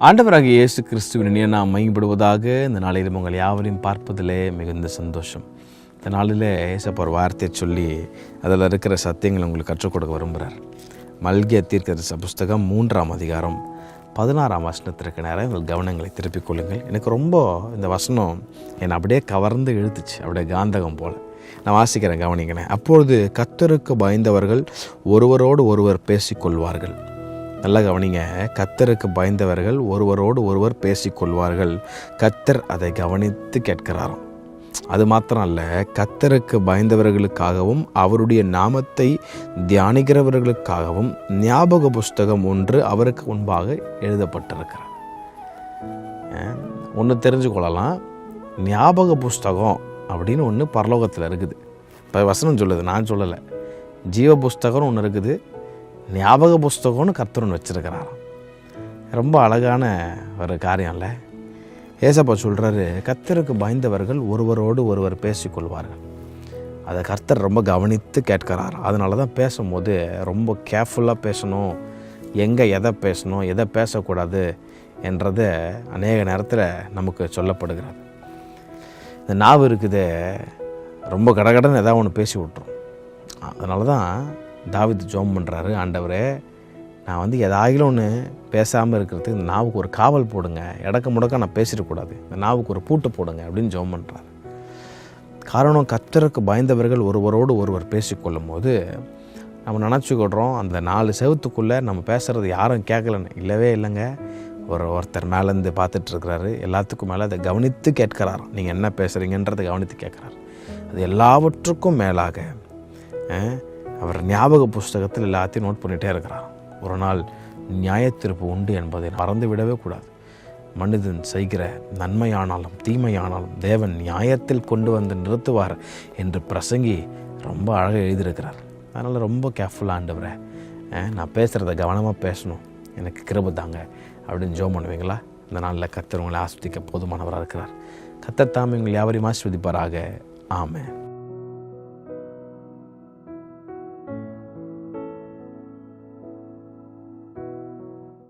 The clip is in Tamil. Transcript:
ஆண்டவராகிய இயேசு கிறிஸ்துவின் இனிய நாம் மையப்படுவதாக இந்த நாளில் உங்கள் யாவரையும் பார்ப்பதிலே மிகுந்த சந்தோஷம். இந்த நாளில் ஏசப்பா ஒரு வார்த்தையை சொல்லி அதில் இருக்கிற சத்தியங்களை உங்களுக்கு கற்றுக் கொடுக்க விரும்புகிறார். மல்கியா தீர்க்கதரிசி புஸ்தகம் 3ஆம் அதிகாரம் 16ஆம் வசனத்திற்கு நேரம் உங்கள் கவனங்களை திருப்பிக் கொள்ளுங்கள். எனக்கு ரொம்ப இந்த வசனம் என்னை அப்படியே கவர்ந்து இழுத்துச்சு, அப்படியே காந்தகம் போல். நான் வாசிக்கிறேன், கவனிக்கிறேன். அப்பொழுது கர்த்தருக்கு பயந்தவர்கள் ஒருவரோடு ஒருவர் பேசிக்கொள்வார்கள். நல்லா கவனிங்க. கர்த்தருக்கு பயந்தவர்கள் ஒருவரோடு ஒருவர் பேசிக்கொள்வார்கள். கர்த்தர் அதை கவனித்து கேட்கிறாராம். அது மாத்திரம் அல்ல, கர்த்தருக்கு பயந்தவர்களுக்காகவும் அவருடைய நாமத்தை தியானிக்கிறவர்களுக்காகவும் ஞாபக புஸ்தகம் ஒன்று அவருக்கு முன்பாக எழுதப்பட்டிருக்கிறார். ஒன்று தெரிஞ்சு கொள்ளலாம், ஞாபக புஸ்தகம் அப்படின்னு ஒன்று பரலோகத்தில் இருக்குது. இப்போ வசனம் சொல்லுது, நான் சொல்லலை. ஜீவ புஸ்தகம்னு ஒன்று இருக்குது, ஞாபக புஸ்தகம்னு கர்த்தர் ஒன்று வச்சுருக்கிறாராம். ரொம்ப அழகான ஒரு காரியம் இல்லை? ஏசப்பா சொல்கிறாரு, கர்த்தருக்கு பயந்தவர்கள் ஒருவரோடு ஒருவர் பேசிக்கொள்வார்கள். அதை கர்த்தர் ரொம்ப கவனித்து கேட்கிறார். அதனால தான் பேசும்போது ரொம்ப கேர்ஃபுல்லாக பேசணும், எங்கே எதை பேசணும் எதை பேசக்கூடாது என்றது அநேக நேரத்தில் நமக்கு சொல்லப்படுகிறது. இந்த நாவு இருக்குது, ரொம்ப கடகடன்னு ஏதாவது ஒன்று பேசி விட்டுரும். அதனால தான் தாவீது ஜெபம் பண்ணுறாரு, ஆண்டவரே நான் எதாயிலும் ஒன்று பேசாமல் இருக்கிறதுக்கு இந்த நாவுக்கு ஒரு காவல் போடுங்க, இடக்க முடக்க நான் பேசிடக்கூடாது, இந்த நாவுக்கு ஒரு பூட்டு போடுங்க அப்படின்னு ஜெபம் பண்ணுறாரு. காரணம், கர்த்தருக்கு பயந்தவர்கள் ஒருவரோடு ஒருவர் பேசிக்கொள்ளும் போது நம்ம நினச்சிக்கிடுறோம் அந்த 4 செவத்துக்குள்ளே நம்ம பேசுகிறது யாரும் கேட்கலன்னு. இல்லவே இல்லைங்க. ஒருத்தர் மேலேருந்து பார்த்துட்ருக்கிறாரு, எல்லாத்துக்கும் மேலே அதை கவனித்து கேட்கிறார். நீங்கள் என்ன பேசுகிறீங்கன்றதை கவனித்து கேட்குறாரு. அது எல்லாவற்றுக்கும் மேலாக அவர் ஞாபக புஸ்தகத்தில் எல்லாத்தையும் நோட் பண்ணிகிட்டே இருக்கிறார். ஒரு நாள் நியாயத்தீர்ப்பு உண்டு என்பதை மறந்து விடவே கூடாது. மனிதன் செய்கிற நன்மையானாலும் தீமையானாலும் தேவன் நியாயத்தில் கொண்டு வந்து நிறுத்துவார் என்று பிரசங்கி ரொம்ப அழகாக எழுதியிருக்கிறார். அதனால் ரொம்ப கேர்ஃபுல்லாக, ஆண்டவரே நான் பேசுகிறத கவனமாக பேசணும், எனக்கு கிருபை தாங்க அப்படின்னு ஜெபம் பண்ணுவீங்களா? இந்த நாளில் கர்த்தர் உங்களை ஆஸ்வதிக்க போதுமானவராக இருக்கிறார். கர்த்தர் தாமே உங்களை யாவரையும் ஆஸ்வதிப்பாராக. ஆமென்.